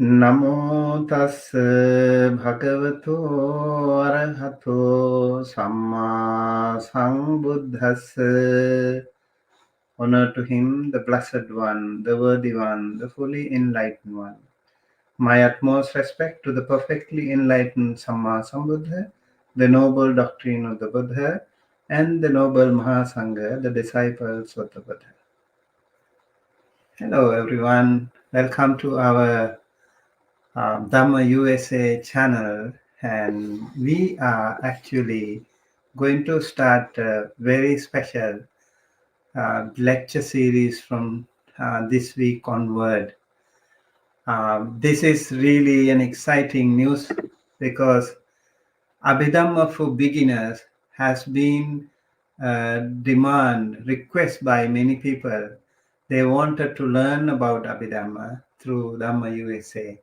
Namo tassa bhagavato arahato samma sambuddhassa. Honor to him, the Blessed One, the Worthy One, the fully enlightened one. My utmost respect to the perfectly enlightened Samma Sambuddha, the noble doctrine of the Buddha, and the noble Mahasangha, the disciples of the Buddha. Hello everyone, welcome to our Dhamma USA channel, and we are actually going to start a very special lecture series from this week onward. This is really an exciting news because Abhidhamma for beginners has been request by many people. They wanted to learn about Abhidhamma through Dhamma USA.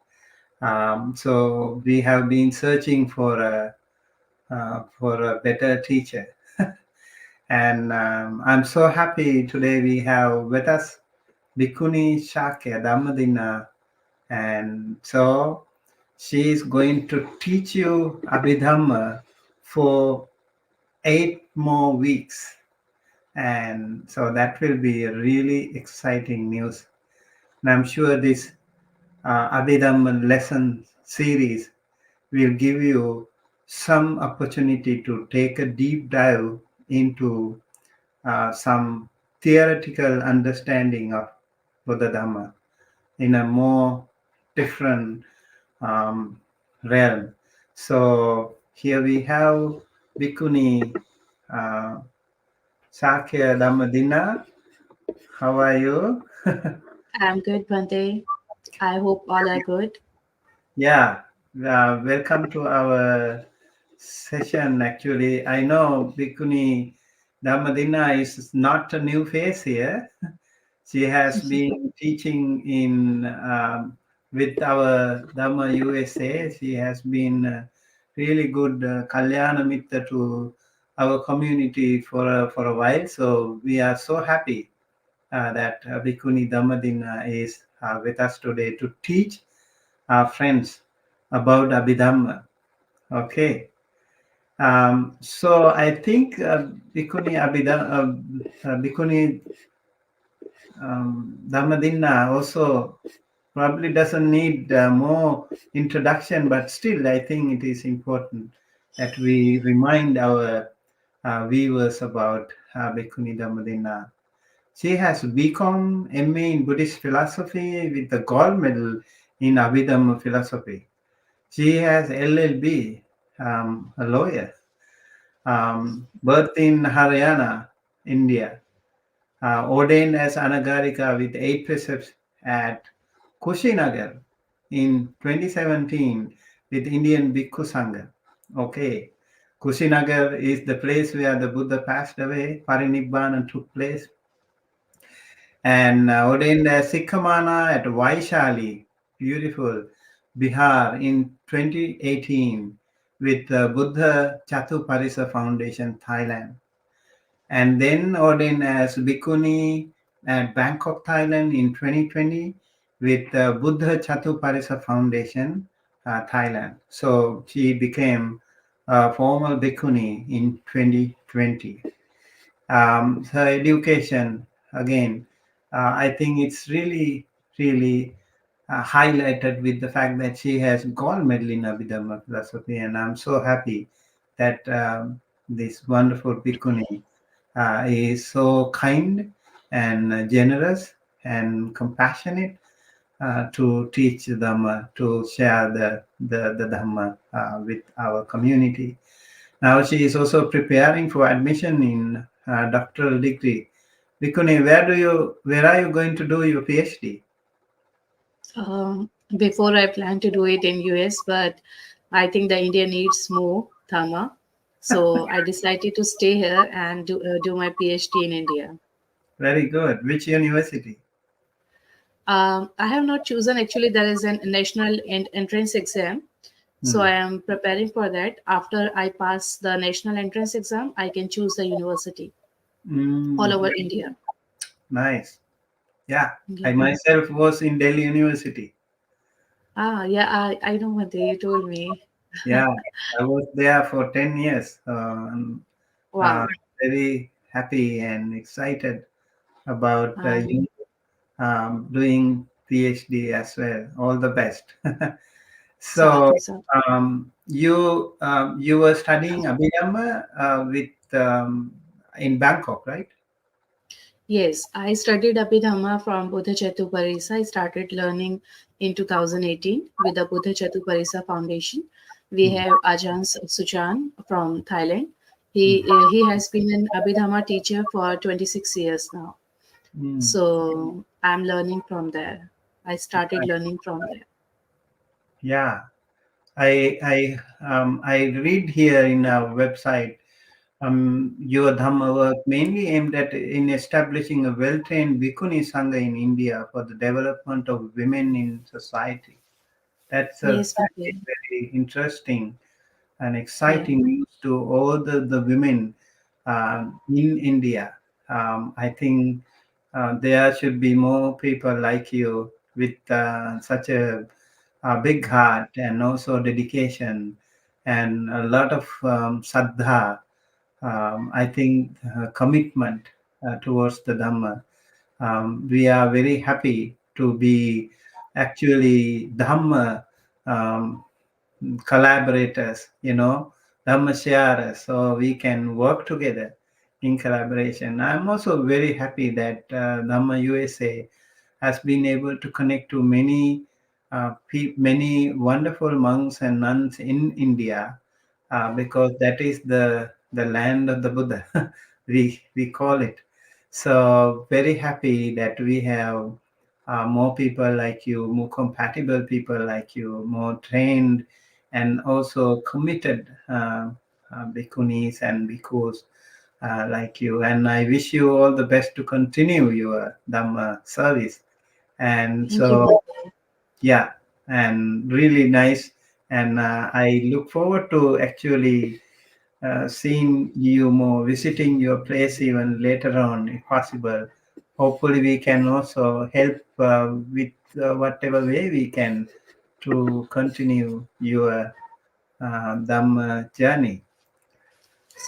So we have been searching for a better teacher, and I'm so happy today we have with us Bhikkhuni Sakya Dhammadinna, and so she is going to teach you Abhidhamma for 8 more weeks, and so that will be a really exciting news. And I'm sure this Abhidhamma lesson series will give you some opportunity to take a deep dive into some theoretical understanding of Buddha Dhamma in a more different realm. So here we have Bhikkhuni Sakya Dhammadinna. How are you? I'm good, Bhante. I hope all are good. Yeah, welcome to our session. Actually, I know Bhikkhuni Dhammadinna is not a new face here. She has been teaching in with our Dhamma USA. She has been really good Kalyana Mitta to our community for a while. So we are so happy that Bhikkhuni Dhammadinna is with us today to teach our friends about Abhidhamma. Okay. So I think Bhikkhuni Dhammadinna also probably doesn't need more introduction, but still I think it is important that we remind our viewers about Bhikkhuni Dhammadinna. She has BCom, MA in Buddhist philosophy with the gold medal in Abhidhamma philosophy. She has LLB, a lawyer, birth in Haryana, India, ordained as Anagarika with 8 precepts at Kushinagar in 2017 with Indian Bhikkhu Sangha. Okay, Kushinagar is the place where the Buddha passed away, Parinibbana took place, and ordained as Sikhamana at Vaishali, beautiful, Bihar in 2018 with Buddha Chatuparisa Foundation, Thailand. And then ordained as Bhikkhuni at Bangkok, Thailand in 2020 with Buddha Chatuparisa Foundation, Thailand. So she became a formal Bhikkhuni in 2020. Her education, again, I think it's really highlighted with the fact that she has gold medal in Abhidhamma philosophy, and I'm so happy that this wonderful Bhikkhuni is so kind and generous and compassionate to teach Dhamma, to share the Dhamma with our community. Now she is also preparing for admission in doctoral degree. Bhikkhuni, where are you going to do your PhD? Before I plan to do it in US, but I think the India needs more Dhamma. So I decided to stay here and do my PhD in India. Very good. Which university? I have not chosen. Actually, there is a national entrance exam. So Hmm. I am preparing for that. After I pass the national entrance exam, I can choose the university all over India. Nice. Yeah, I Yeah. myself was in Delhi University. Yeah, I know what you told me. Yeah, I was there for 10 years. Uh, Wow. very happy and excited about Um, you doing PhD as well. All the best. So Sadhu, sadhu. you were studying Abhidhamma with in Bangkok, right? Yes, I studied Abhidhamma from Buddha Parisa. I started learning in 2018 with the Buddha Parisa Foundation. We Mm, have Ajahn Suchan from Thailand. mm, He has been an Abhidhamma teacher for 26 years now. mm. So I'm learning from there. I started learning from there. Yeah, I read here in our website. Your Dhamma work mainly aimed at in establishing a well-trained Bhikkhuni Sangha in India for the development of women in society. Yes, That is Bhante. very interesting and Yeah. exciting news to all the women in India. I think there should be more people like you with such a big heart and also dedication and a lot of saddha. I think commitment towards the Dhamma. We are very happy to be actually Dhamma um, collaborators, Dhamma sharers, so we can work together in collaboration. I'm also very happy that Dhamma USA has been able to connect to many wonderful monks and nuns in India, because that is the land of the Buddha. We call it. So very happy that we have more people like you, more compatible people like you, more trained and also committed bhikkhunis and bhikkhus like you. And I wish you all the best to continue your Dhamma service. And Thank you, so, Bhante. yeah, and really nice. And I look forward to actually seeing you more, visiting your place even later on, if possible. Hopefully, we can also help with whatever way we can to continue your Dhamma journey.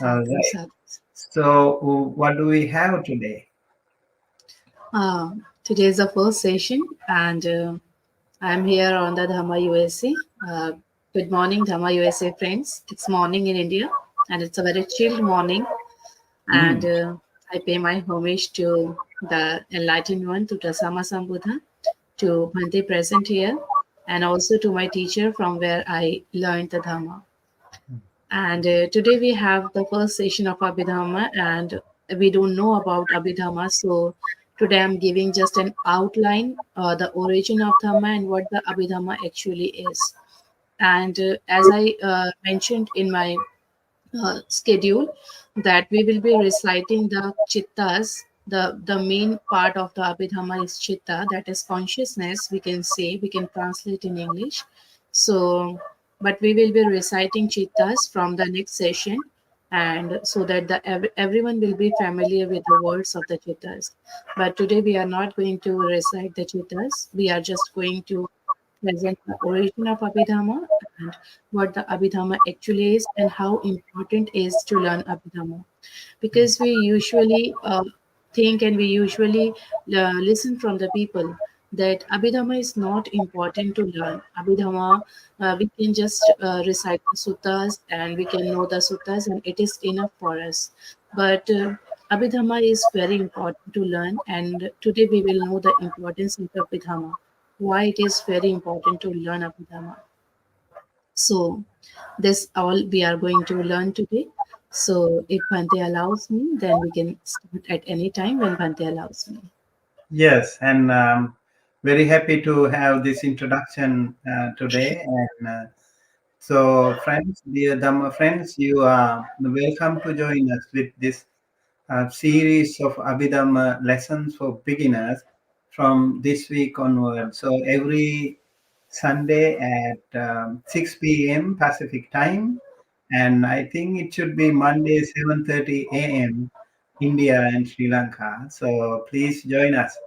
All Sadhu, right. sadhu. So, what do we have today? Today is the first session, and I'm here on the Dhamma USA. Good morning, Dhamma USA friends. It's morning in India, and it's a very chilled morning. And Mm, I pay my homage to the enlightened one, to Tasama Sambuddha, to Bhante present here, and also to my teacher from where I learned the Dhamma. And today we have the first session of Abhidhamma, and we don't know about Abhidhamma. So today I'm giving just an outline, the origin of Dhamma and what the Abhidhamma actually is. And as I mentioned in my schedule, that we will be reciting the chittas. The main part of the Abhidhamma is chitta, that is consciousness, we can say, we can translate in English. So, but we will be reciting chittas from the next session, and so that everyone will be familiar with the words of the chittas. But today we are not going to recite the chittas, we are just going to present the origin of Abhidhamma and what the Abhidhamma actually is and how important is to learn Abhidhamma. Because we usually think and we usually listen from the people that Abhidhamma is not important to learn. Abhidhamma, we can just recite the suttas and we can know the suttas and it is enough for us. But Abhidhamma is very important to learn, and today we will know the importance of Abhidhamma, why it is very important to learn Abhidhamma. So, this all we are going to learn today. So, if Bhante allows me, then we can start at any time when Bhante allows me. yes, and very happy to have this introduction today. And so, friends, dear Dhamma friends, you are welcome to join us with this series of Abhidhamma lessons for beginners from this week onward. So every Sunday at 6 p.m. Pacific time, and I think it should be Monday 7:30 a.m. India and Sri Lanka. So please join us.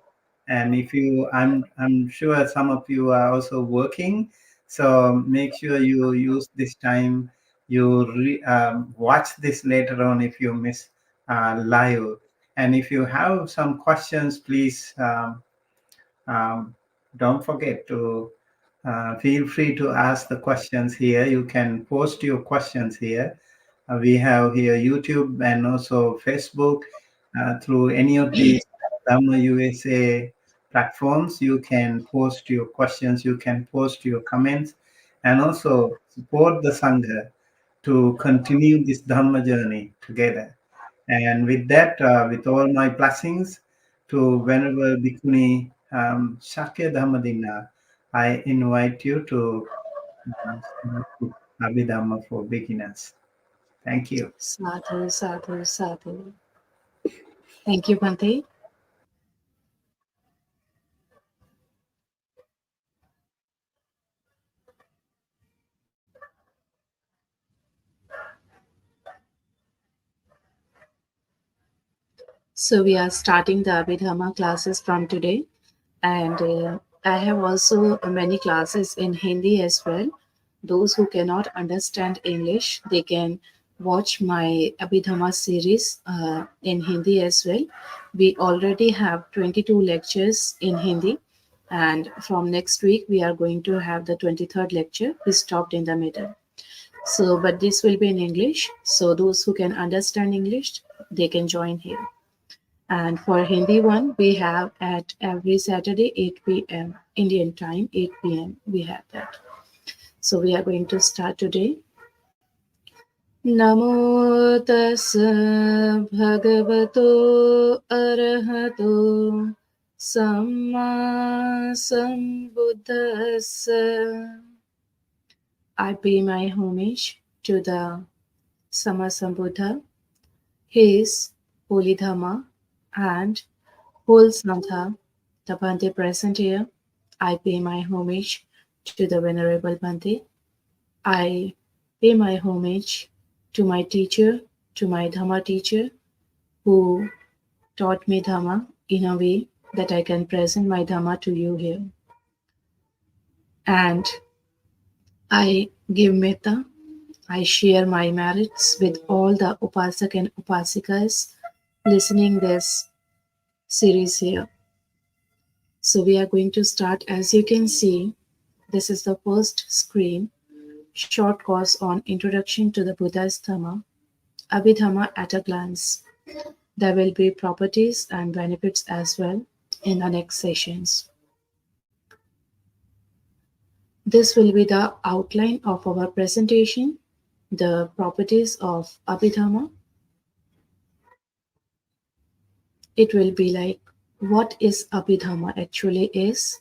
And if you, I'm sure some of you are also working, so make sure you use this time. You watch this later on if you miss live. And if you have some questions, please um, don't forget to feel free to ask the questions here. You can post your questions here. We have here YouTube and also Facebook. Through any of these Dhamma USA platforms, you can post your questions, you can post your comments, and also support the Sangha to continue this Dhamma journey together. And with that, with all my blessings to Venerable Bhikkhuni Sakya Dhammadinna, I invite you to start with Abhidhamma for beginners. Thank you. Sadhu, sadhu, sadhu. Thank you, Bhante. So we are starting the Abhidhamma classes from today, and I have also many classes in Hindi as well. Those who cannot understand English, they can watch my Abhidhamma series in Hindi as well. We already have 22 lectures in Hindi, and from next week we are going to have the 23rd lecture. We stopped in the middle. So, but this will be in English. So those who can understand English, they can join here. And for Hindi one, we have at every Saturday 8 p.m. Indian time, 8 p.m. we have that. So we are going to start today. Namo tassa bhagavato arahato samma sambuddhassa. I pay my homage to the Sammasambuddha, his holy Dhamma, and whole Sangha, the Bhante present here. I pay my homage to the Venerable Bhante. I pay my homage to my teacher, to my Dhamma teacher, who taught me Dhamma in a way that I can present my Dhamma to you here. And I give metta. I share my merits with all the Upasak and Upasikas listening this series here. So we are going to start. As you can see, this is the first screen, short course on Introduction to the Buddha's Dhamma, Abhidhamma at a glance. There will be properties and benefits as well in the next sessions. This will be the outline of our presentation, the properties of Abhidhamma. It will be like what is Abhidhamma actually is,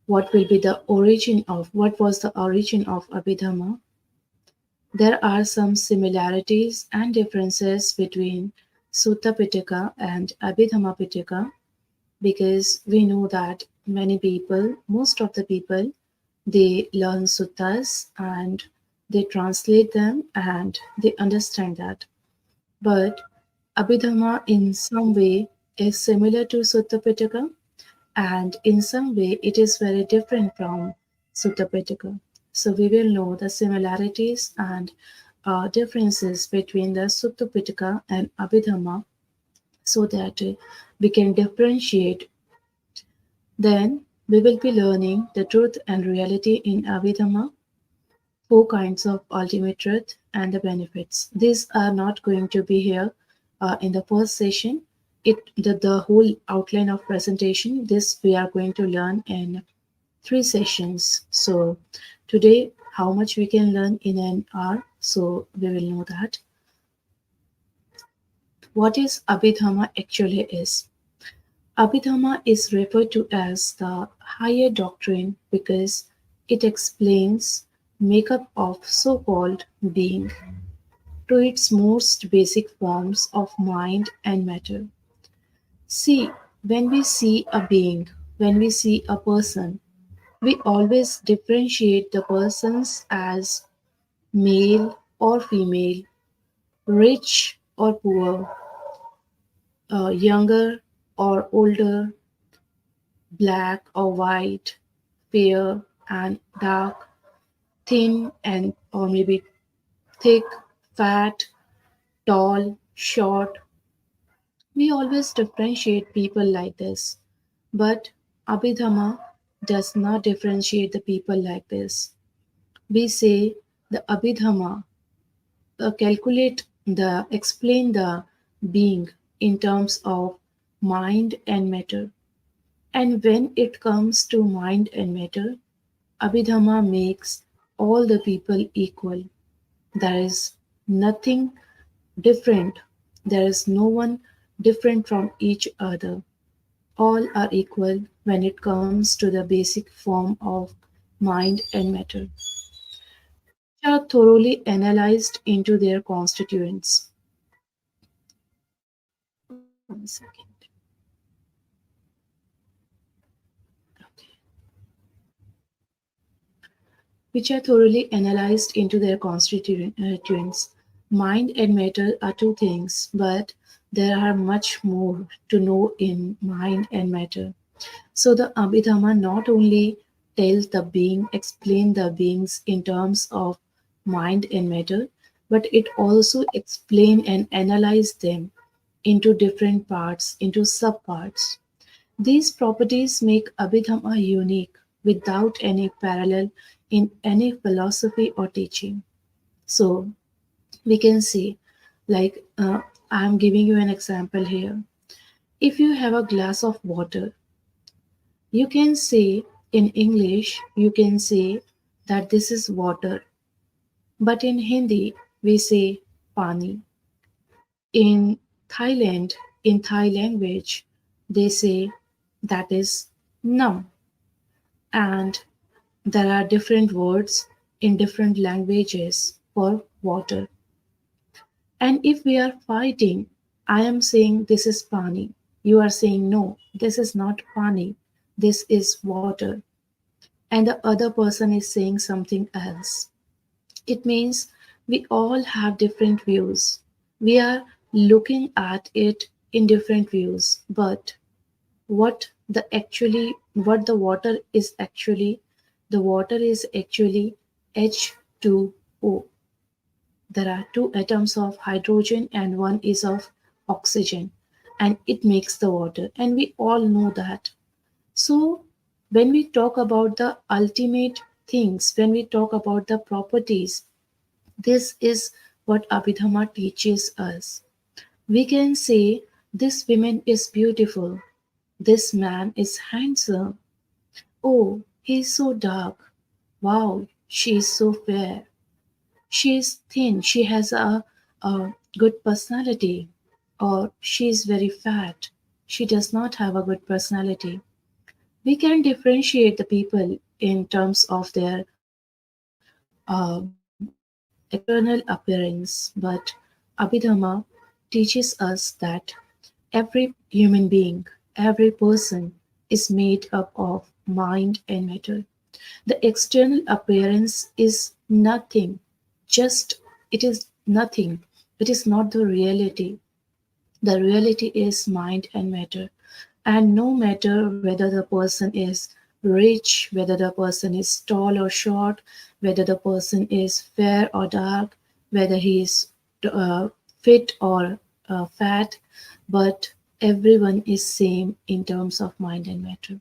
what will be the origin of, what was the origin of Abhidhamma. There are some similarities and differences between Sutta Pitaka and Abhidhamma Pitaka, because we know that many people, most of the people, they learn suttas and they translate them and they understand that. But Abhidhamma in some way is similar to Sutta Pitaka, and in some way it is very different from Sutta Pitaka. So we will know the similarities and differences between the Sutta Pitaka and Abhidhamma so that we can differentiate. Then we will be learning the truth and reality in Abhidhamma, four kinds of ultimate truth, and the benefits. These are not going to be here in the first session. The whole outline of presentation, this we are going to learn in 3 sessions. So today, how much we can learn in an hour, so we will know that. What is Abhidhamma actually is? Abhidhamma is referred to as the higher doctrine because it explains makeup of so-called being to its most basic forms of mind and matter. See, when we see a being, when we see a person, we always differentiate the persons as male or female, rich or poor, younger or older, black or white, fair and dark, thin and or maybe thick, fat, tall, short. We always differentiate people like this. But Abhidhamma does not differentiate the people like this. We say the Abhidhamma calculate the explain the being in terms of mind and matter. And when it comes to mind and matter, Abhidhamma makes all the people equal. There is nothing different. There is no one different from each other. All are equal when it comes to the basic form of mind and matter, which are thoroughly analyzed into their constituents. One second. Okay. Which are thoroughly analyzed into their constituents. Mind and matter are two things, but there are much more to know in mind and matter. So the Abhidhamma not only tells the being, explain the beings in terms of mind and matter, but it also explain and analyze them into different parts, into subparts. These properties make Abhidhamma unique without any parallel in any philosophy or teaching. So we can see, like, I'm giving you an example here. If you have a glass of water, you can say in English, you can say that this is water, but in Hindi, we say pani. In Thailand, in Thai language, they say that is nam. And there are different words in different languages for water. And if we are fighting, I am saying this is pani. You are saying no, this is not pani. This is water. And the other person is saying something else. It means we all have different views. We are looking at it in different views, but what the water is actually, the water is actually H2O. There are two atoms of hydrogen and one is of oxygen, and it makes the water, and we all know that. So when we talk about the ultimate things, when we talk about the properties, this is what Abhidhamma teaches us. We can say this woman is beautiful, this man is handsome, oh, he's so dark, wow, she is so fair, she is thin, she has a good personality, or she is very fat, she does not have a good personality. We can differentiate the people in terms of their external appearance, but Abhidhamma teaches us that every human being, every person is made up of mind and matter. The external appearance is nothing, just it is nothing. It is not the reality. The reality is mind and matter. And no matter whether the person is rich, whether the person is tall or short, whether the person is fair or dark, whether he is uh, fit or fat, but everyone is same in terms of mind and matter.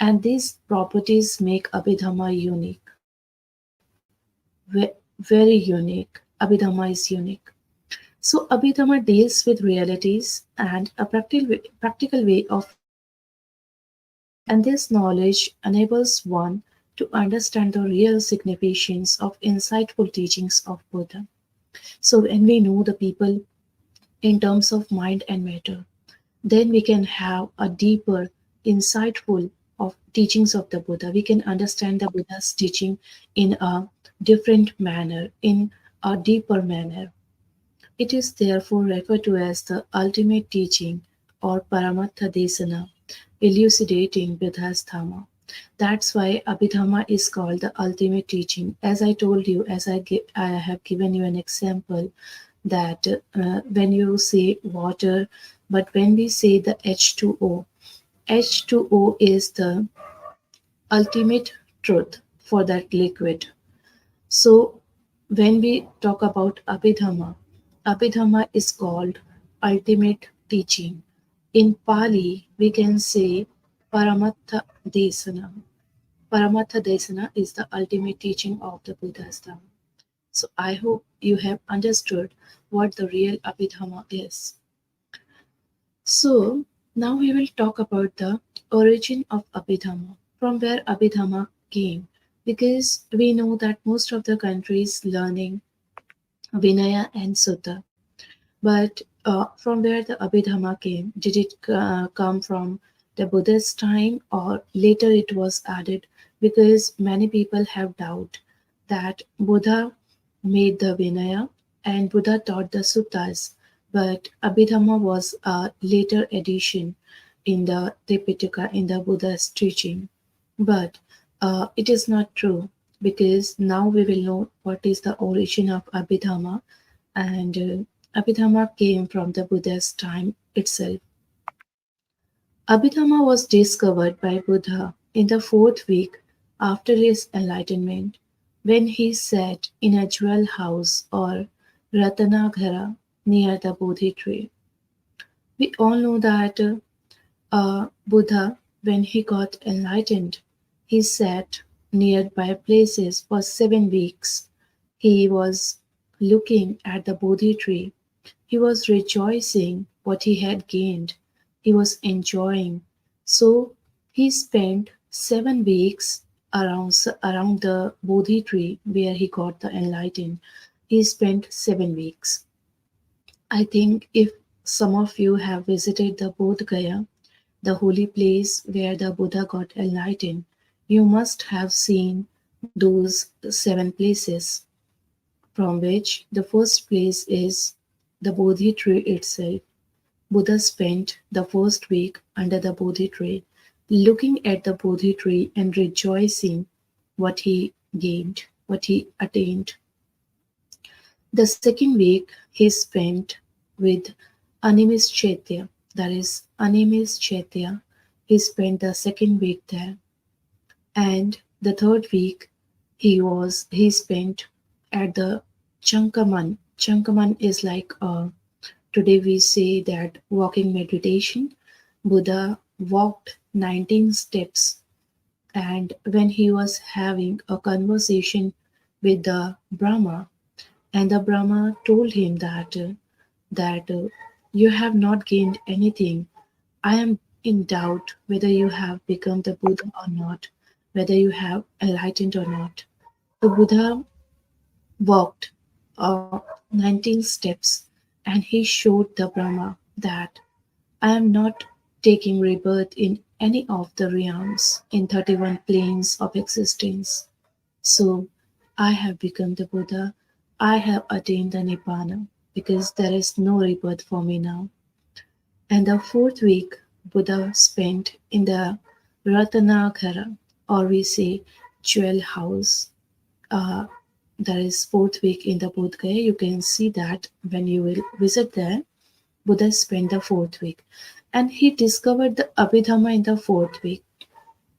And these properties make Abhidhamma unique, very unique. Abhidhamma is unique. So Abhidhamma deals with realities and a practical way of living. And this knowledge enables one to understand the real significations of insightful teachings of Buddha. So when we know the people in terms of mind and matter, then we can have a deeper, insightful of teachings of the Buddha. We can understand the Buddha's teaching in a different manner, in a deeper manner. It is therefore referred to as the ultimate teaching or Paramatha Desana, elucidating Buddha's Dhamma. That's why Abhidhamma is called the ultimate teaching. As I told you, I have given you an example that when you say water, but when we say the H2O, H2O is the ultimate truth for that liquid. So, when we talk about Abhidhamma, Abhidhamma is called ultimate teaching. In Pali, we can say Paramatha Desana. Paramatha Desana is the ultimate teaching of the Buddha's Dhamma. So, I hope you have understood what the real Abhidhamma is. So, now we will talk about the origin of Abhidhamma, from where Abhidhamma came, because we know that most of the countries learning Vinaya and Sutta. But from where the Abhidhamma came, did it come from the Buddhist time or later it was added? Because many people have doubt that Buddha made the Vinaya and Buddha taught the Suttas, but Abhidhamma was a later addition in the Tripitaka in the Buddha's teaching. But it is not true because now we will know what is the origin of Abhidhamma and Abhidhamma came from the Buddha's time itself. Abhidhamma was discovered by Buddha in the fourth week after his enlightenment when he sat in a jewel house or Ratanaghara near the Bodhi tree. We all know that Buddha, when he got enlightened, he sat nearby places for 7 weeks. He was looking at the Bodhi tree. He was rejoicing what he had gained. He was enjoying. So he spent 7 weeks around the Bodhi tree where he got the enlightened. He spent 7 weeks. I think if some of you have visited the Bodh Gaya, the holy place where the Buddha got enlightened, you must have seen those 7 places, from which the first place is the Bodhi tree itself. Buddha spent the first week under the Bodhi tree, looking at the Bodhi tree and rejoicing what he gained, what he attained. The second week he spent with Animis Chaitya, that is Animis Chaitya. He spent the second week there, and the third week he spent at the Chankaman. Chankaman is like today we say that walking meditation. Buddha walked 19 steps, and when he was having a conversation with the Brahma, and the Brahma told him that you have not gained anything. I am in doubt whether you have become the Buddha or not, whether you have enlightened or not. The Buddha walked 19 steps and he showed the Brahma that I am not taking rebirth in any of the realms in 31 planes of existence. So I have become the Buddha. I have attained the Nibbana because there is no rebirth for me now. And the fourth week, Buddha spent in the Ratanaghara, or we say jewel house. Uh, that is fourth week in the Bodh Gaya. You can see that when you will visit there, Buddha spent the fourth week. And he discovered the Abhidhamma in the fourth week.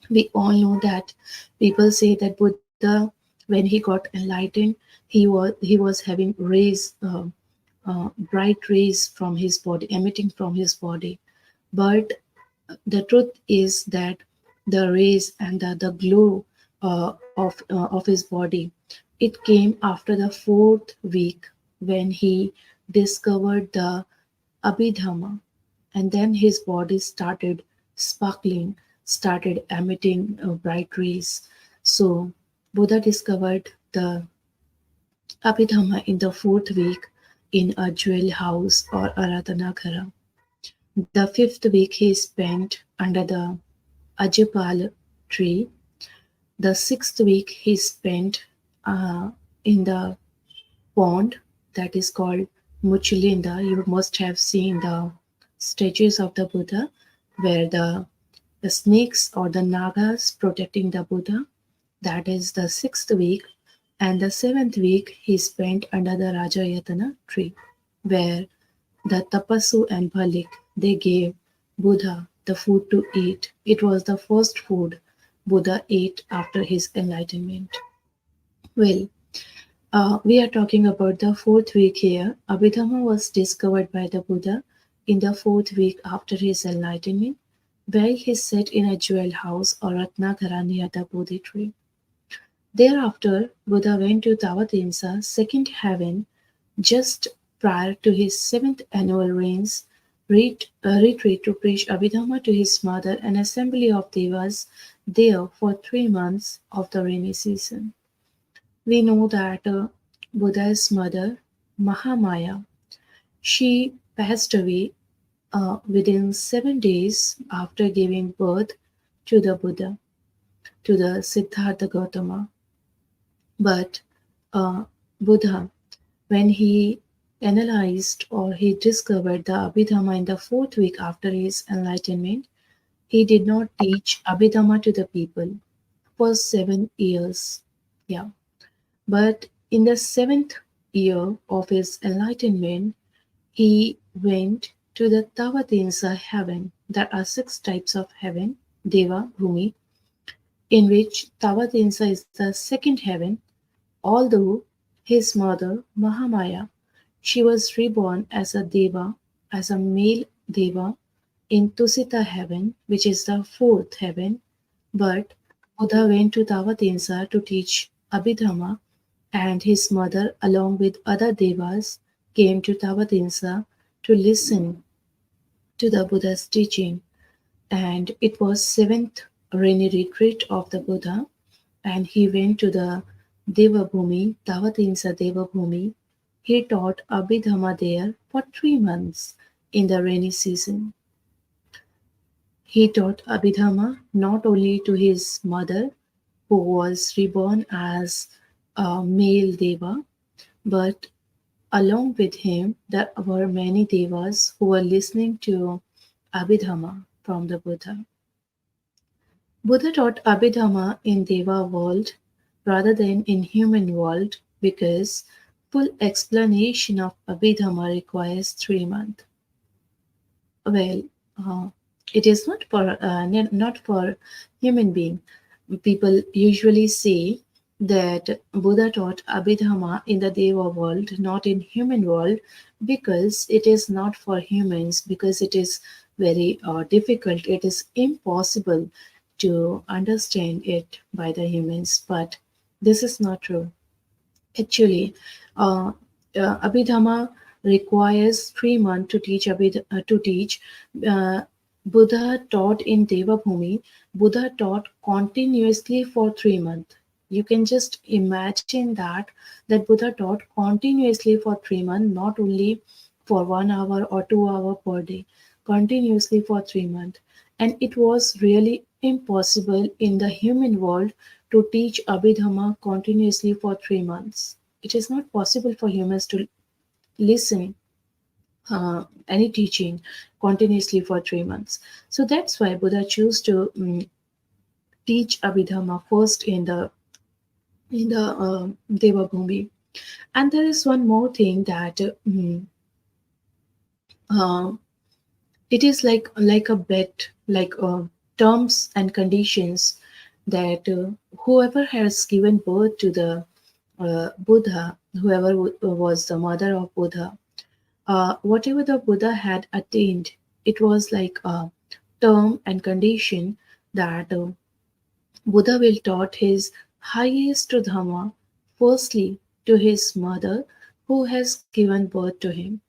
We all know that people say that Buddha, when he got enlightened, he was having rays, bright rays from his body, emitting from his body. But the truth is that the rays and the glow of his body, it came after the fourth week when he discovered the Abhidhamma, and then his body started sparkling, started emitting bright rays. So Buddha discovered the Abhidhamma in the fourth week in a jewel house or Aradhanaghara. The fifth week he spent under the Ajapal tree. The sixth week he spent in the pond that is called Muchilinda. You must have seen the statues of the Buddha where the snakes or the nagas protecting the Buddha. That is the sixth week. And the seventh week he spent under the Rajayatana tree, where the Tapasu and Bhalik they gave Buddha the food to eat. It was the first food Buddha ate after his enlightenment. Well, we are talking about the fourth week here. Abhidhamma was discovered by the Buddha in the fourth week after his enlightenment, where he sat in a jewel house or Ratnagara near the Bodhi tree. Thereafter, Buddha went to Tavatimsa, second heaven, just prior to his seventh annual retreat to preach Abhidhamma to his mother, an assembly of devas there for 3 months of the rainy season. We know that Buddha's mother, Mahamaya, she passed away within 7 days after giving birth to the Buddha, to the Siddhartha Gautama. But uh, Buddha, when he analyzed or he discovered the Abhidhamma in the fourth week after his enlightenment, he did not teach Abhidhamma to the people for 7 years. Yeah. But in the seventh year of his enlightenment, he went to the Tavatinsa heaven. There are six types of heaven, Deva, Bhumi, in which Tavatinsa is the second heaven, although his mother, Mahamaya, she was reborn as a Deva, as a male Deva in Tusita heaven, which is the fourth heaven. But Buddha went to Tavatinsa to teach Abhidhamma, and his mother, along with other devas, came to Tavatinsa to listen to the Buddha's teaching. And it was seventh rainy retreat of the Buddha, and he went to the Devabhumi, Tavatinsa Devabhumi. He taught Abhidhamma there for 3 months in the rainy season. He taught Abhidhamma not only to his mother, who was reborn as a male Deva, but along with him there were many Devas who were listening to Abhidhamma from the Buddha. Buddha taught Abhidhamma in Deva world rather than in human world because full explanation of Abhidhamma requires 3 months. Well, uh, it is not for human being. People usually say that Buddha taught Abhidhamma in the Deva world, not in human world, because it is not for humans, because it is very difficult. It is impossible to understand it by the humans. But this is not true. Actually, uh, Abhidhamma requires 3 months to teach. To teach, uh, Buddha taught in Devabhumi. Buddha taught continuously for 3 months. You can just imagine that Buddha taught continuously for 3 months, not only for 1 hour or 2 hours per day, continuously for 3 months. And it was really impossible in the human world to teach Abhidhamma continuously for 3 months. It is not possible for humans to listen any teaching continuously for 3 months. So that's why Buddha chose to teach Abhidhamma first in the Devabhumi. And there is one more thing that uh, it is like a bet, like terms and conditions that whoever has given birth to the Buddha, whoever was the mother of Buddha, whatever the Buddha had attained, it was like a term and condition that Buddha will taught his highest Dhamma firstly to his mother who has given birth to him.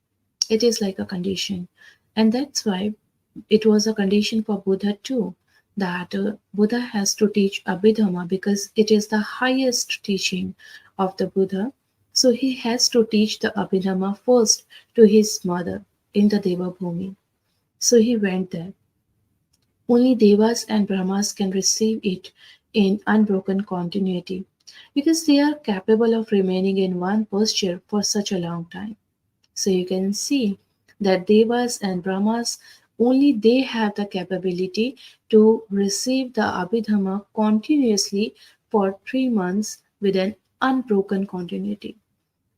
It is like a condition. And that's why it was a condition for Buddha too, that Buddha has to teach Abhidhamma because it is the highest teaching of the Buddha. So he has to teach the Abhidhamma first to his mother in the Devabhumi. So he went there. Only Devas and Brahmas can receive it in unbroken continuity because they are capable of remaining in one posture for such a long time. So you can see that Devas and Brahmas only they have the capability to receive the Abhidhamma continuously for 3 months with an unbroken continuity.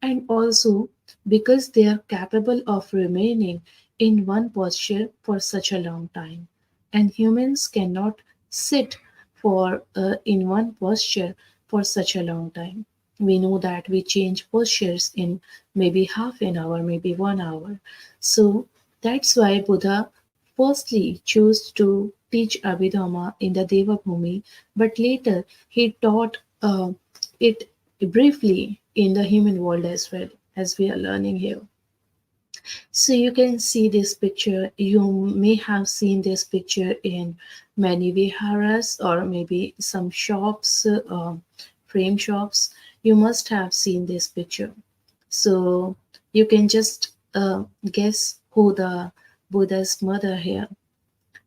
And also because they are capable of remaining in one posture for such a long time. and humans cannot sit for in one posture for such a long time. We know that we change postures in maybe half an hour, maybe 1 hour. So that's why Buddha firstly chose to teach Abhidhamma in the Devabhumi, but later he taught it briefly in the human world as well, as we are learning here. So you can see this picture. You may have seen this picture in many viharas or maybe some shops, frame shops. You must have seen this picture. So you can just guess who the Buddha's mother here.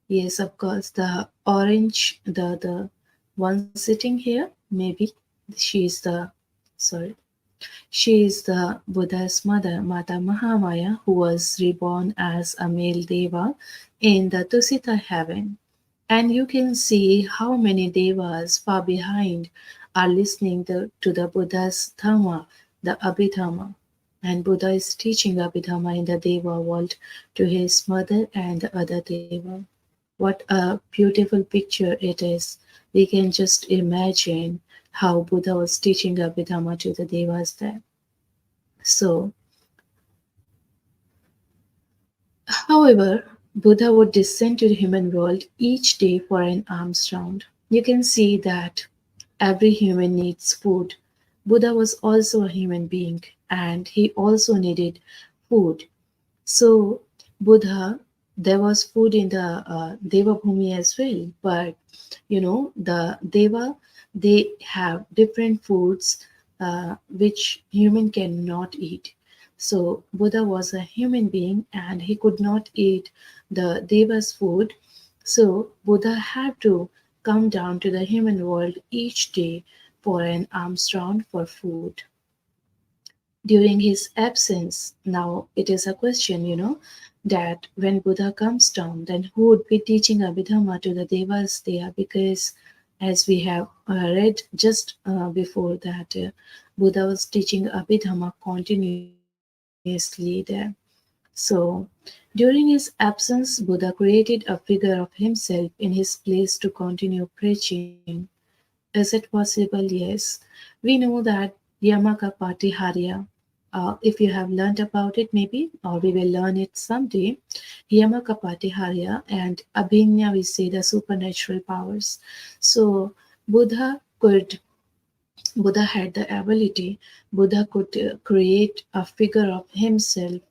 Yes, of course, the orange, the one sitting here, maybe she is the, sorry, she is the Buddha's mother, Mata Mahamaya, who was reborn as a male deva in the Tusita heaven. And you can see how many devas far behind are listening to the Buddha's Dhamma, the Abhidhamma. And Buddha is teaching Abhidhamma in the Deva world to his mother and the other Deva. What a beautiful picture it is. We can just imagine how Buddha was teaching Abhidhamma to the Devas there. So, however, Buddha would descend to the human world each day for an alms round. You can see that every human needs food. Buddha was also a human being and he also needed food. So, Buddha, there was food in the Deva Bhumi as well, but the Deva, they have different foods which human cannot eat. So Buddha was a human being and he could not eat the Deva's food. So Buddha had to come down to the human world each day for an alms round for food. During his absence, now it is a question, that when Buddha comes down, then who would be teaching Abhidhamma to the Devas there? Because as we have read just before that, Buddha was teaching Abhidhamma continuously there. So, during his absence, Buddha created a figure of himself in his place to continue preaching. Is it possible? Yes. We know that Yamaka Patiharya, if you have learnt about it, maybe, or we will learn it someday. Yamaka Patiharya and Abhinya, we say the supernatural powers. So, Buddha could Buddha had the ability, Buddha could create a figure of himself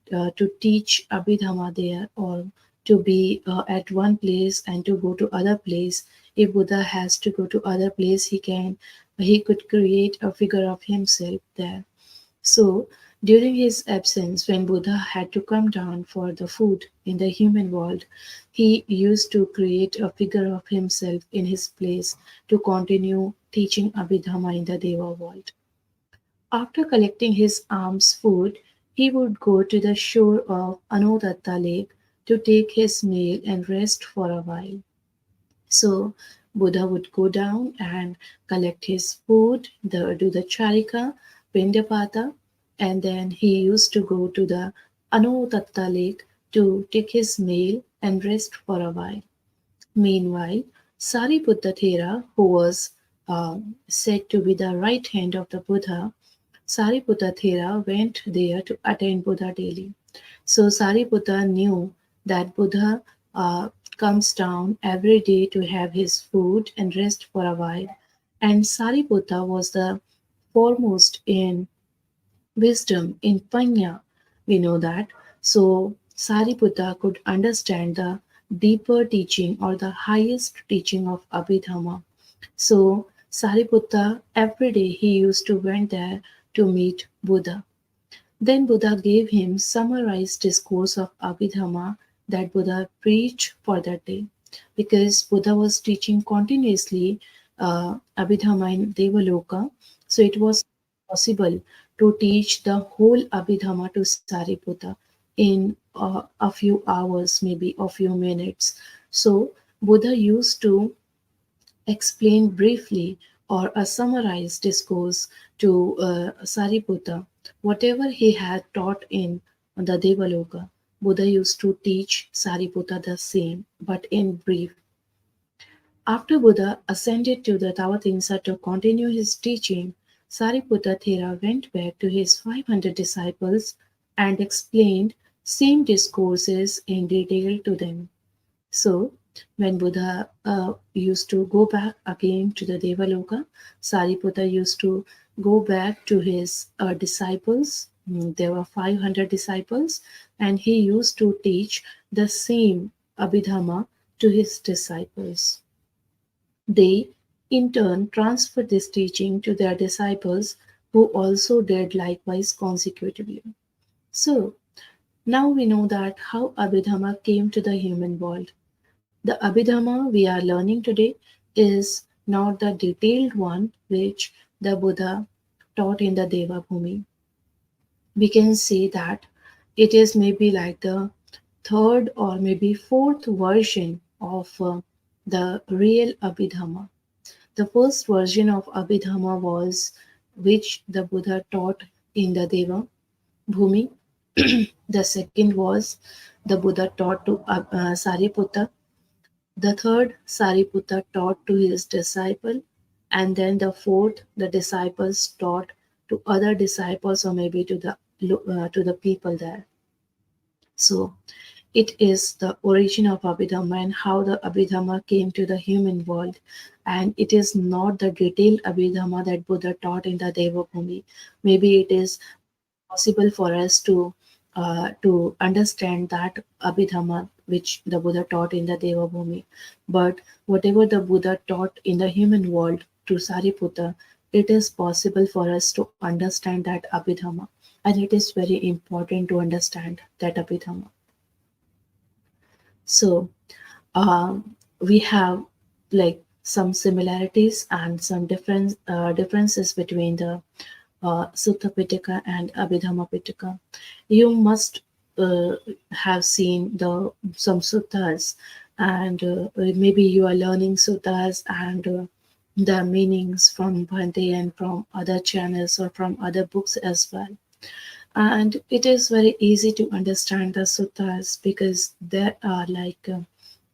to teach Abhidhamma there or to be at one place and to go to other place. If Buddha has to go to other place, he could create a figure of himself there. So during his absence, when Buddha had to come down for the food in the human world, he used to create a figure of himself in his place to continue teaching Abhidhamma in the Deva world. After collecting his alms food, he would go to the shore of Anodatta lake to take his meal and rest for a while. So Buddha would go down and collect his food, do the charika, pindapata, and then he used to go to the Anodatta lake to take his meal and rest for a while. Meanwhile, Sariputta Thera, who was said to be the right hand of the Buddha, Sariputta Thera went there to attend Buddha daily. So Sariputta knew that Buddha comes down every day to have his food and rest for a while. And Sariputta was the foremost in wisdom, in Panya. We know that. So Sariputta could understand the deeper teaching or the highest teaching of Abhidhamma. So Sariputta every day he used to went there to meet Buddha. Then Buddha gave him summarized discourse of Abhidhamma that Buddha preached for that day. Because Buddha was teaching continuously Abhidhamma in Devaloka, so it was possible to teach the whole Abhidhamma to Sariputta in a few hours, maybe a few minutes. So Buddha used to explain briefly or a summarized discourse to Sariputta, whatever he had taught in the Devaloka. Buddha used to teach Sariputta the same, but in brief. After Buddha ascended to the Dhammadinnā to continue his teaching, Sariputta Thera went back to his 500 disciples and explained same discourses in detail to them. So, when Buddha used to go back again to the Devaloka, Sariputta used to go back to his disciples. There were 500 disciples, and he used to teach the same Abhidhamma to his disciples. They, in turn, transferred this teaching to their disciples, who also did likewise consecutively. So, now we know that how Abhidhamma came to the human world. The Abhidhamma we are learning today is not the detailed one which the Buddha taught in the Deva Bhumi. We can say that it is maybe like the third or maybe fourth version of the real Abhidhamma. The first version of Abhidhamma was which the Buddha taught in the Deva Bhumi. The second was the Buddha taught to Sariputta. The third, Sariputta taught to his disciple. And then the fourth, the disciples taught to other disciples or maybe to the people there. So it is the origin of Abhidhamma and how the Abhidhamma came to the human world. And it is not the detailed Abhidhamma that Buddha taught in the Devabhumi. Maybe it is possible for us to understand that Abhidhamma which the Buddha taught in the Devabhumi. But whatever the Buddha taught in the human world to Sariputta, it is possible for us to understand that Abhidhamma. And it is very important to understand that Abhidhamma. So we have like some similarities and some differences between the Sutta Pitaka and Abhidhamma Pitaka. You must have seen some suttas, and maybe you are learning suttas and the meanings from Bhante and from other channels or from other books as well. And it is very easy to understand the suttas because there are like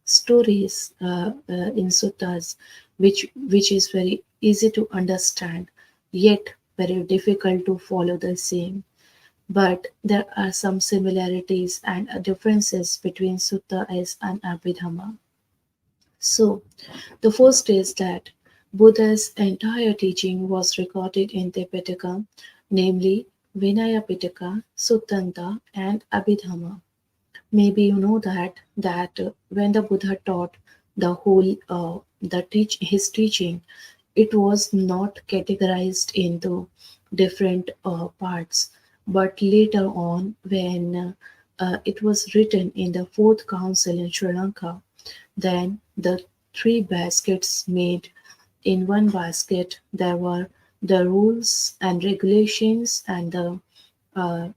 stories in suttas which is very easy to understand, yet very difficult to follow the same. But there are some similarities and differences between suttas and Abhidhamma. So the first is that Buddha's entire teaching was recorded in the Pitaka, namely Vinaya Pitaka, Suttanta, and Abhidhamma. Maybe you know that when the Buddha taught the whole his teaching, it was not categorized into different parts. But later on, when it was written in the fourth council in Sri Lanka, then the three baskets made in one basket there were the rules and regulations and the uh,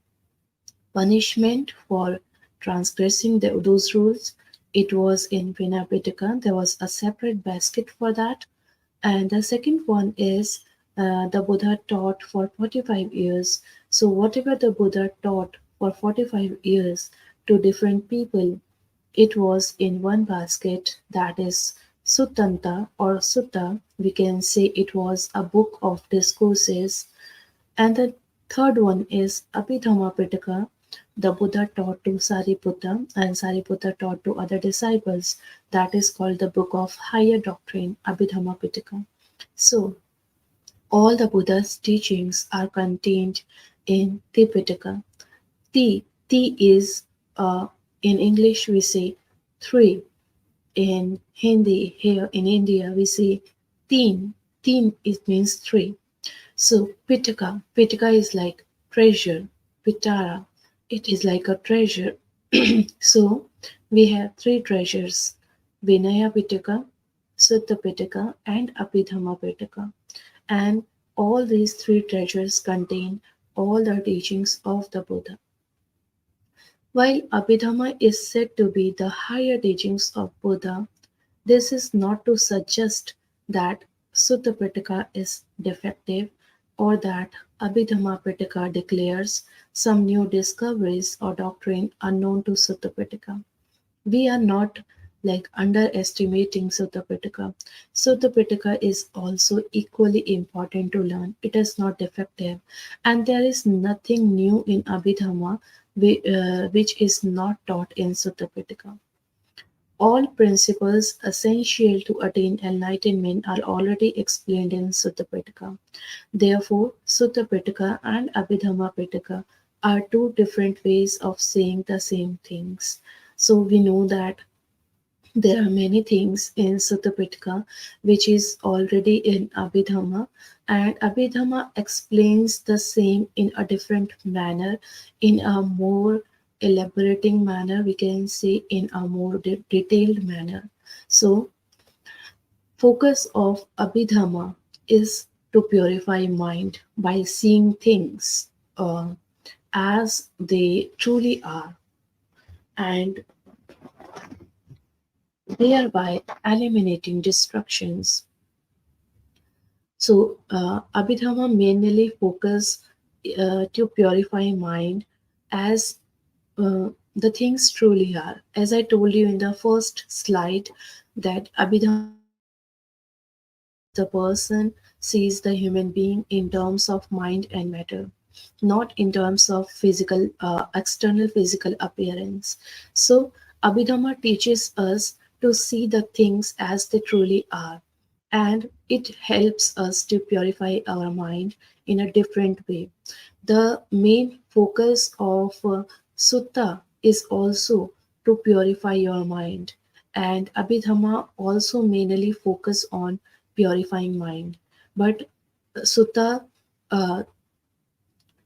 punishment for transgressing those rules. It was in Vinapitaka. There was a separate basket for that. And the second one is the Buddha taught for 45 years. So whatever the Buddha taught for 45 years to different people, it was in one basket, that is Suttanta or Sutta. We can say it was a book of discourses. And the third one is Abhidhamma Pitaka. The Buddha taught to Sariputta and Sariputta taught to other disciples. That is called the book of higher doctrine, Abhidhamma Pitaka. So all the Buddha's teachings are contained in Tipitaka. Ti is in English we say three. In Hindi here in India we say teen. Teen it means three. So Pitaka is like treasure. Pitara, it is like a treasure. So we have three treasures: Vinaya Pitaka, Sutta Pitaka, and Abhidhamma Pitaka. And all these three treasures contain all the teachings of the Buddha. While Abhidhamma is said to be the higher teachings of Buddha, this is not to suggest that Sutta Pitaka is defective or that Abhidhamma Pitaka declares some new discoveries or doctrine unknown to Sutta Pitaka. We are not like underestimating Sutta Pitaka. Sutta Pitaka is also equally important to learn. It is not defective, and there is nothing new in Abhidhamma which is not taught in Sutta Pitaka. All principles essential to attain enlightenment are already explained in Sutta Pitaka. Therefore, Sutta Pitaka and Abhidhamma Pitaka are two different ways of saying the same things. So we know that there are many things in Sutta Pitaka which is already in Abhidhamma, and Abhidhamma explains the same in a different manner, in a more elaborating manner, we can say in a more detailed manner. So, focus of Abhidhamma is to purify mind by seeing things as they truly are, and thereby eliminating distractions. So, Abhidhamma mainly focus to purify mind as the things truly are. As I told you in the first slide, that Abhidhamma sees the person, sees the human being in terms of mind and matter, not in terms of physical, external physical appearance. So, Abhidhamma teaches us to see the things as they truly are, and it helps us to purify our mind in a different way. The main focus of sutta is also to purify your mind, and Abhidhamma also mainly focus on purifying mind. But sutta uh,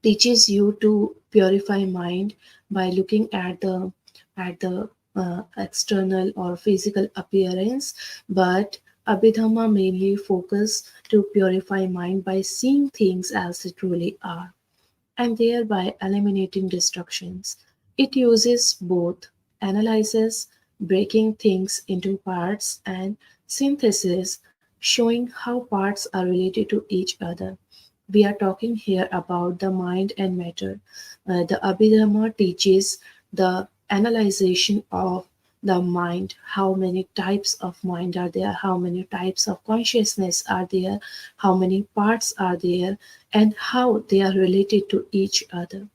teaches you to purify mind by looking at the external or physical appearance, but Abhidhamma mainly focus to purify mind by seeing things as they truly are, and thereby eliminating distractions. It uses both analysis, breaking things into parts, and synthesis, showing how parts are related to each other. We are talking here about the mind and matter. The Abhidhamma teaches the analyzation of the mind, how many types of mind are there, how many types of consciousness are there, how many parts are there, and how they are related to each other.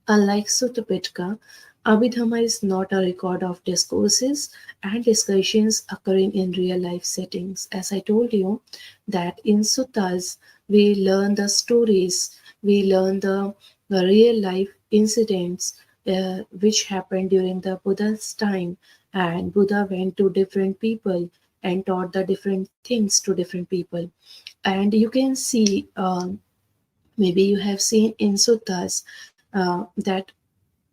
Unlike Sutta Pitaka, Abhidhamma is not a record of discourses and discussions occurring in real life settings. As I told you, that in suttas we learn the stories, we learn the real life incidents which happened during the Buddha's time, and Buddha went to different people and taught the different things to different people. And you can see, maybe you have seen in suttas that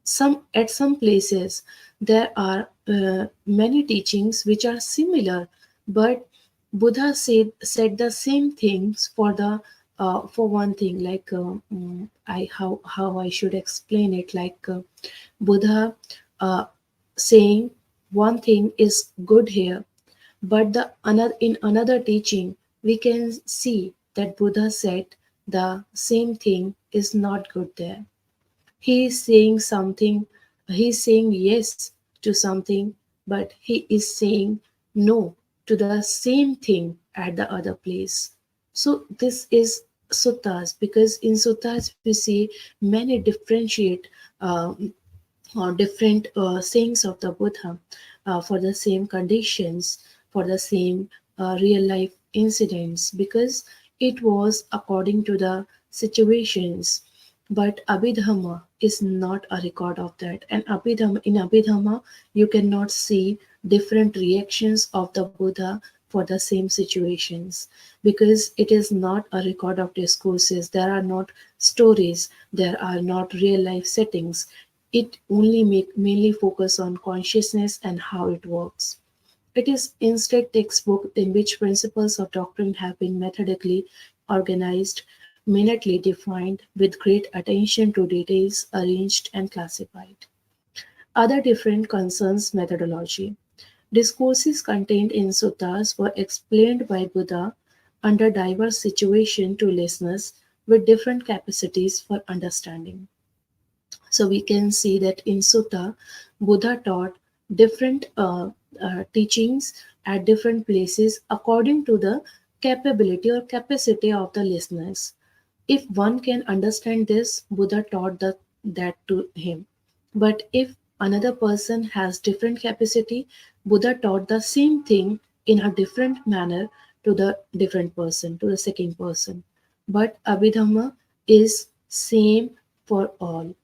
some places there are many teachings which are similar, but Buddha said the same things for the for one thing, like I how I should explain it, like Buddha uh, saying one thing is good here, but the another in another teaching we can see that Buddha said the same thing is not good there. He is saying something, he is saying yes to something, but he is saying no to the same thing at the other place. So this is suttas, because in suttas we see many differentiate or different sayings of the Buddha for the same conditions, for the same real life incidents, because it was according to the situations. But Abhidhamma is not a record of that. And in Abhidhamma, you cannot see different reactions of the Buddha for the same situations, because it is not a record of discourses. There are not stories, there are not real life settings. It only mainly focus on consciousness and how it works. It is instead textbook in which principles of doctrine have been methodically organized, minutely defined, with great attention to details, arranged and classified. Other different concerns methodology. Discourses contained in suttas were explained by Buddha under diverse situations to listeners with different capacities for understanding. So we can see that in Sutta, Buddha taught different teachings at different places according to the capability or capacity of the listeners. If one can understand this, Buddha taught that to him. But if another person has different capacity, Buddha taught the same thing in a different manner to the different person, to the second person. But Abhidhamma is same for all.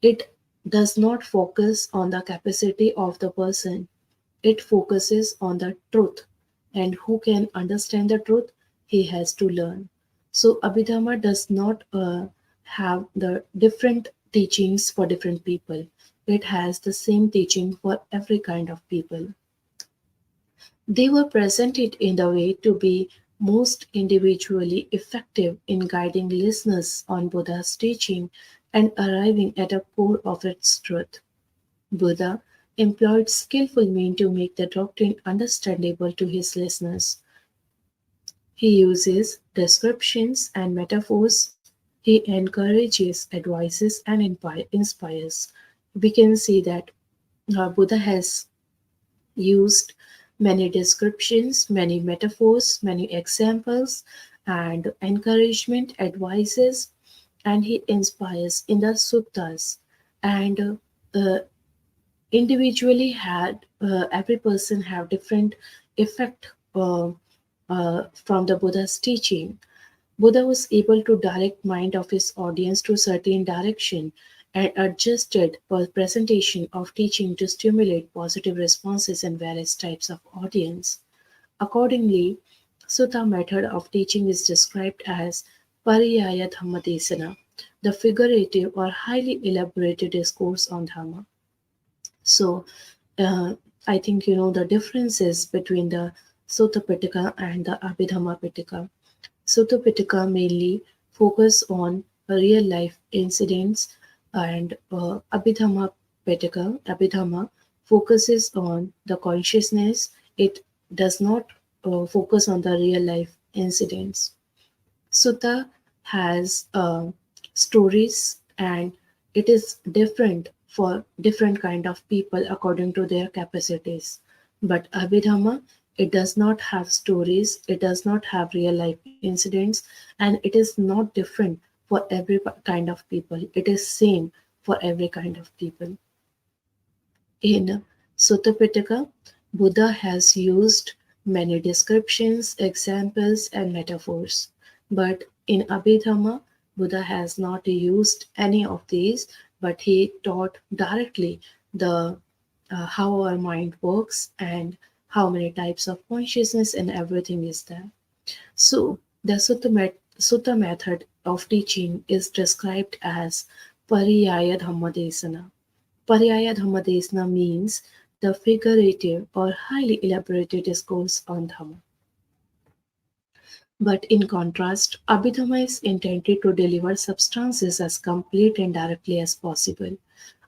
It does not focus on the capacity of the person, it focuses on the truth. And who can understand the truth? He has to learn. So, Abhidhamma does not have the different teachings for different people, it has the same teaching for every kind of people. They were presented in the way to be most individually effective in guiding listeners on Buddha's teaching and arriving at a core of its truth. Buddha employed skillful means to make the doctrine understandable to his listeners. He uses descriptions and metaphors. He encourages, advises, and inspires. We can see that Buddha has used many descriptions, many metaphors, many examples, and encouragement, advices, and he inspires in the suttas. And uh, individually had every person have different effect from the Buddha's teaching. Buddha was able to direct mind of his audience to certain direction and adjusted presentation of teaching to stimulate positive responses in various types of audience. Accordingly, Sutta method of teaching is described as Pariyaya Dhammadinna, the figurative or highly elaborated discourse on Dhamma. So, uh, I think you know the differences between the Sutta Pitaka and the Abhidhamma Pitaka. Sutta Pitaka mainly focus on real life incidents, and Abhidhamma focuses on the consciousness. It does not focus on the real life incidents. Sutta has stories, and it is different for different kind of people according to their capacities. But Abhidhamma, it does not have stories, it does not have real life incidents, and it is not different for every kind of people. It is same for every kind of people. In Sutta Pitaka, Buddha has used many descriptions, examples, and metaphors. But in Abhidhamma, Buddha has not used any of these, but he taught directly the how our mind works and how many types of consciousness and everything is there. So the sutta method of teaching is described as Pariyaya Dhammadesana. Pariyaya Dhammadesana means the figurative or highly elaborated discourse on Dhamma. But in contrast, Abhidhamma is intended to deliver substances as complete and directly as possible.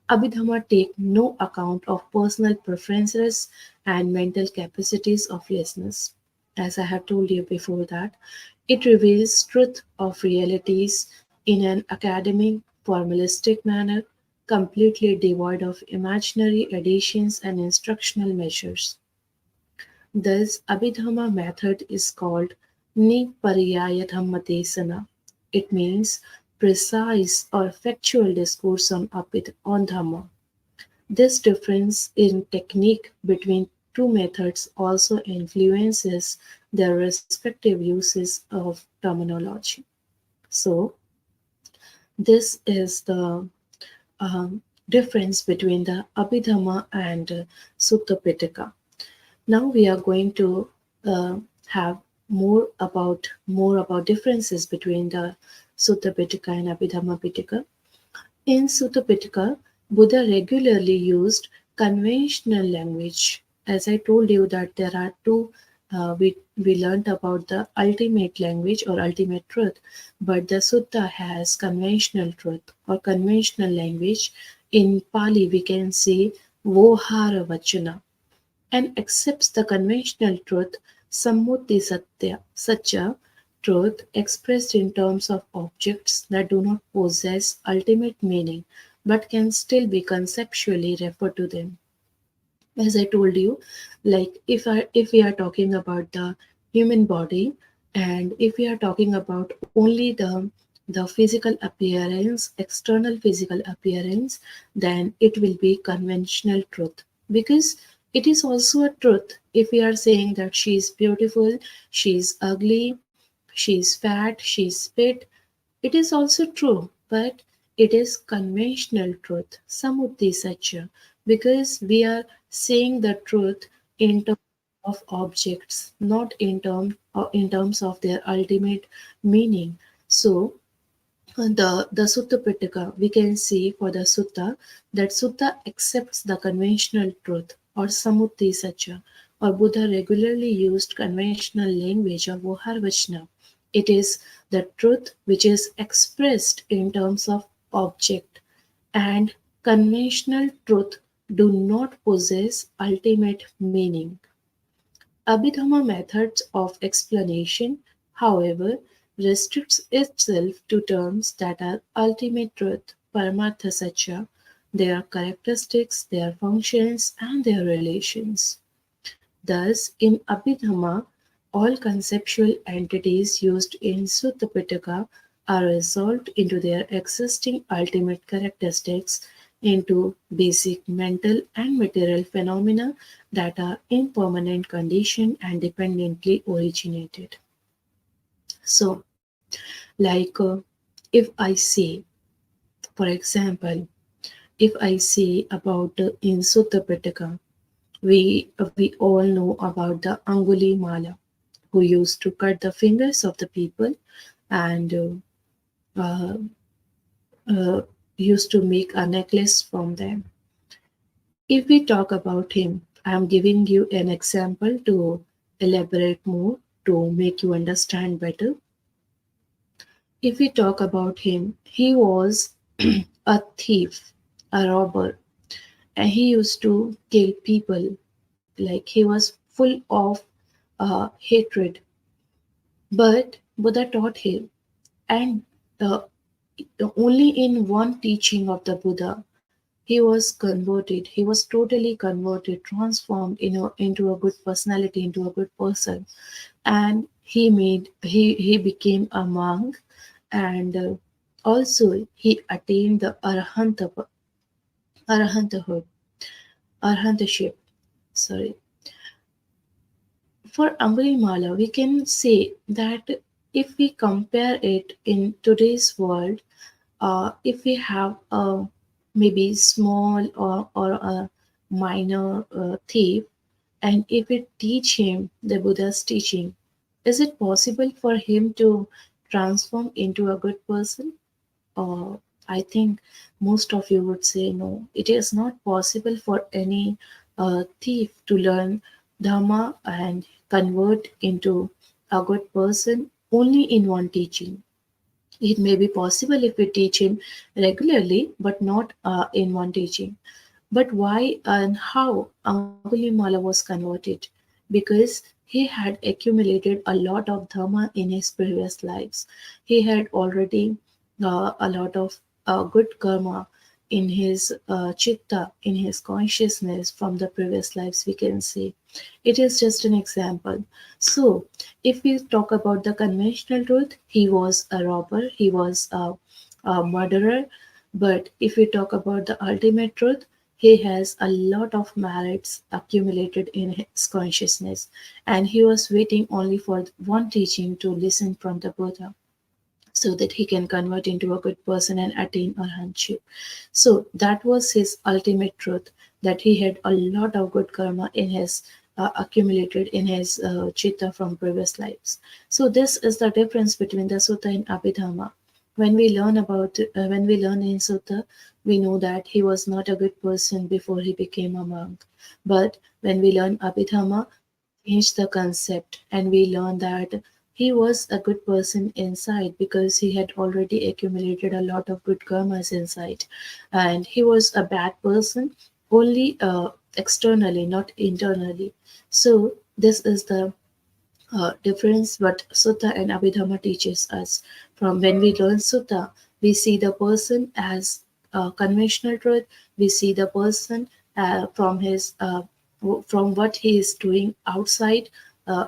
Abhidhamma take no account of personal preferences and mental capacities of listeners. As I have told you before that, it reveals truth of realities in an academic, formalistic manner, completely devoid of imaginary additions and instructional measures. Thus, Abhidhamma method is called Nipariyaya Dhammadesana. It means precise or factual discourse on Dhamma. This difference in technique between two methods also influences their respective uses of terminology. So, this is the difference between the Abhidhamma and Sutta Pitaka. Now we are going to uh, have more about differences between the Sutta Pitaka and Abhidhamma Pitaka. In Sutta Pitaka, Buddha regularly used conventional language. As I told you that there are two, we learned about the ultimate language or ultimate truth, but the Sutta has conventional truth or conventional language. In Pali, we can say Vohara Vachana and accepts the conventional truth Sammuti Satya, truth expressed in terms of objects that do not possess ultimate meaning but can still be conceptually referred to them. As I told you, like if we are talking about the human body, and if we are talking about only the physical appearance, external physical appearance, then it will be conventional truth, because it is also a truth if we are saying that she is beautiful, she is ugly, she is fat, she is fit. It is also true, but it is conventional truth, Samuddi Satya, because we are saying the truth in terms of objects, not in terms of their ultimate meaning. So the Sutta Pitaka, we can see for the Sutta that Sutta accepts the conventional truth or Samuddi Satya, or Buddha regularly used conventional language or Voharvachna. It is the truth which is expressed in terms of object, and conventional truth do not possess ultimate meaning. Abhidhamma methods of explanation, however, restricts itself to terms that are ultimate truth, Paramartha Satya, their characteristics, their functions, and their relations. Thus, in Abhidhamma, all conceptual entities used in Sutta Pitaka are resolved into their existing ultimate characteristics, into basic mental and material phenomena that are impermanent condition and dependently originated. So, like if I say, for example, if I say about in Sutta Pitaka, we all know about the Anguli Mala, who used to cut the fingers of the people and uh, uh, used to make a necklace from them. If we talk about him, I am giving you an example to elaborate more, to make you understand better. If we talk about him, he was a thief, a robber, and he used to kill people. Like he was full of hatred. But Buddha taught him, and uh, only in one teaching of the Buddha, he was converted. He was totally converted, transformed into a good personality, into a good person, and he became a monk, and also he attained the arahanthood, arahantship. Sorry. For Angulimala, we can say that if we compare it in today's world, if we have a maybe small or a minor thief, and if we teach him the Buddha's teaching, is it possible for him to transform into a good person? Or I think most of you would say no. It is not possible for any thief to learn Dhamma and convert into a good person only in one teaching. It may be possible if we teach him regularly, but not in one teaching. But why and how Angulimala was converted? Because he had accumulated a lot of dhamma in his previous lives. He had already a lot of good karma in his chitta, in his consciousness from the previous lives, we can say. It is just an example. So, if we talk about the conventional truth, he was a robber, he was a murderer. But if we talk about the ultimate truth, he has a lot of merits accumulated in his consciousness, and he was waiting only for one teaching to listen from the Buddha, so that he can convert into a good person and attain arhatship. So that was his ultimate truth, that he had a lot of good karma in his accumulated in his chitta from previous lives. So this is the difference between the sutta and Abhidhamma. When we learn in sutta, we know that he was not a good person before he became a monk. But when we learn Abhidhamma, change the concept, and we learn that he was a good person inside because he had already accumulated a lot of good karmas inside, and he was a bad person only externally, not internally. So this is the difference what Sutta and Abhidhamma teaches us. From when we learn Sutta, we see the person as conventional truth. We see the person from what he is doing outside,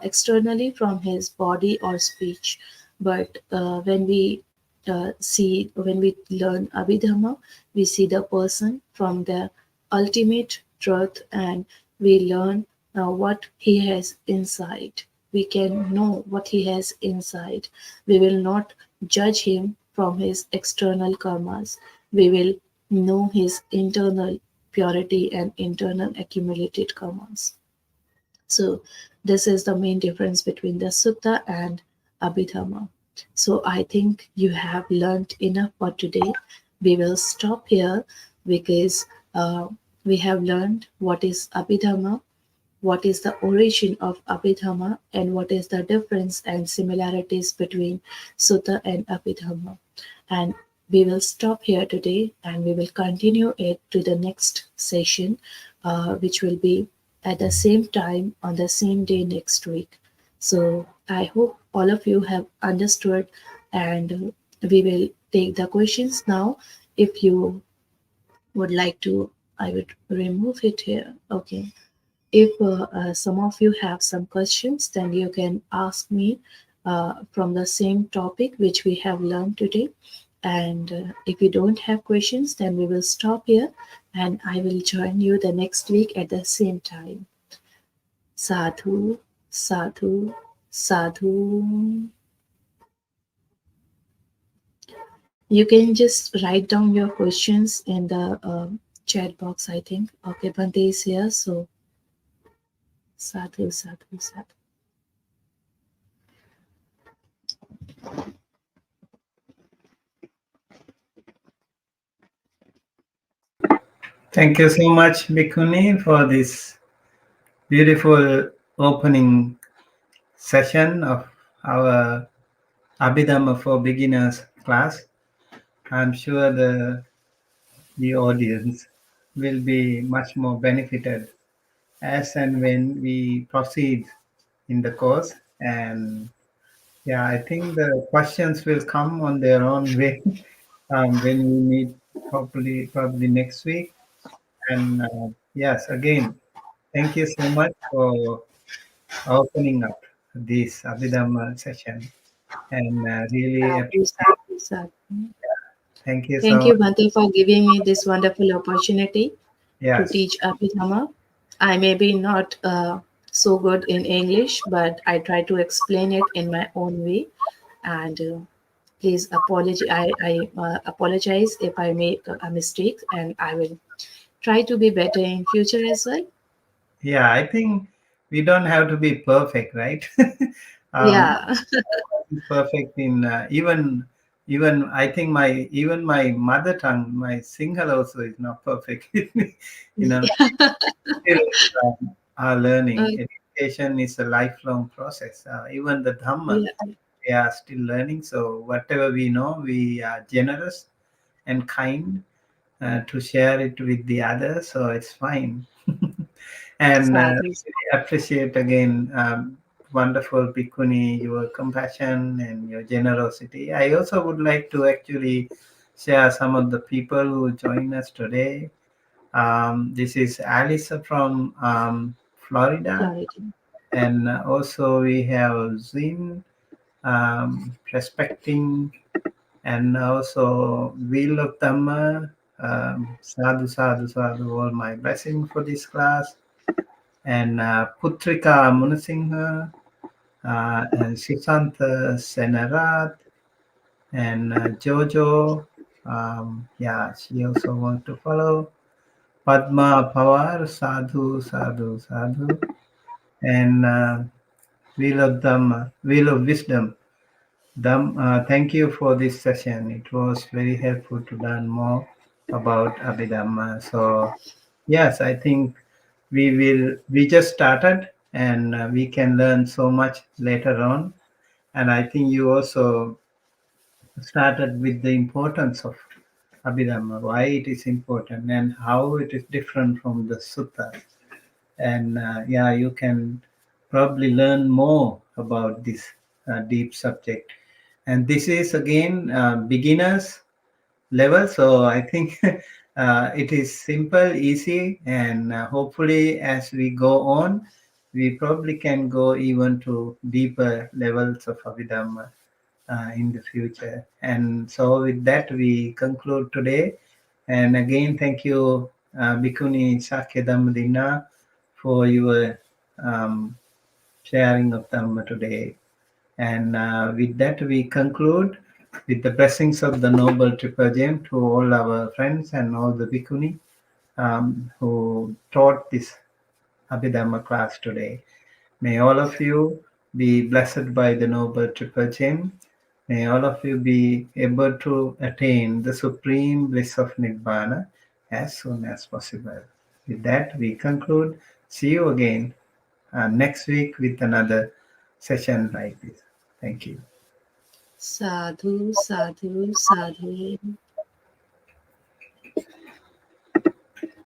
externally from his body or speech. But when we learn Abhidhamma, we see the person from the ultimate truth, and we learn what he has inside. We can know what he has inside. We will not judge him from his external karmas. We will know his internal purity and internal accumulated karmas. So this is the main difference between the Sutta and Abhidhamma. So I think you have learned enough for today. We will stop here because we have learned what is Abhidhamma, what is the origin of Abhidhamma, and what is the difference and similarities between Sutta and Abhidhamma. And we will stop here today and we will continue it to the next session, which will be at the same time on the same day next week. So I hope all of you have understood, and we will take the questions now. If you would like to, I would remove it here. Okay. If some of you have some questions, then you can ask me from the same topic which we have learned today. And if you don't have questions, then we will stop here and I will join you the next week at the same time. Sadhu, sadhu, sadhu. You can just write down your questions in the chat box, I think. Okay, Bhante is here, so sadhu, sadhu, sadhu. Thank you so much, Bhikkhuni, for this beautiful opening session of our Abhidhamma for Beginners class. I'm sure the audience will be much more benefited as and when we proceed in the course. And yeah, I think the questions will come on their own way when we meet probably next week. And yes, again, thank you so much for opening up this Abhidhamma session. And really Sadhu, appreciate. sadhu, sadhu. Thank you Thank so you, much. Bhante, for giving me this wonderful opportunity to Yes. teach Abhidhamma. I may be not so good in English, but I try to explain it in my own way. And please I apologize if I make a mistake, and I will try to be better in future as well. Yeah, I think we don't have to be perfect, right? um, Yeah, Perfect in even I think my mother tongue, my Sinhala also is not perfect. You know, still are uh, learning. Education is a lifelong process. Even the Dhamma, yeah, we are still learning. So whatever we know, we are generous and kind to share it with the others. So it's fine. And sadhu. really appreciate again, wonderful Bhikkhuni, your compassion and your generosity. I also would like to actually share some of the people who join us today. This is Alice from Florida, Clarity. and also we have Zin, respecting, and also Wheel of Dhamma, sadhu, sadhu, sadhu, all my blessing for this class, and Putrika Munasingha, and Shisanta Senarat, and Jojo, yeah, she also want to follow, Padma Pawar, sadhu, sadhu, sadhu, and Wheel of Dhamma, Wheel of Wisdom. Thank you for this session. It was very helpful to learn more about Abhidhamma. So, yes, I think we just started and we can learn so much later on. And I think you also started with the importance of Abhidhamma, why it is important and how it is different from the sutta. And yeah, you can probably learn more about this deep subject. And this is again beginners level, so I think it is simple, easy, and hopefully as we go on, we probably can go even to deeper levels of Abhidhamma in the future. And so with that, we conclude today. And again, thank you, Bhikkhuni Sakya Dhammadinna, for your sharing of Dhamma today. And with that, we conclude with the blessings of the Noble Triple Gem to all our friends and all the Bhikkhuni who taught this Abhidhamma class today. May all of you be blessed by the Noble Triple Gem. May all of you be able to attain the supreme bliss of Nibbana as soon as possible. With that, we conclude. See you again next week with another session like this. Thank you. Sadhu, sadhu, sadhu.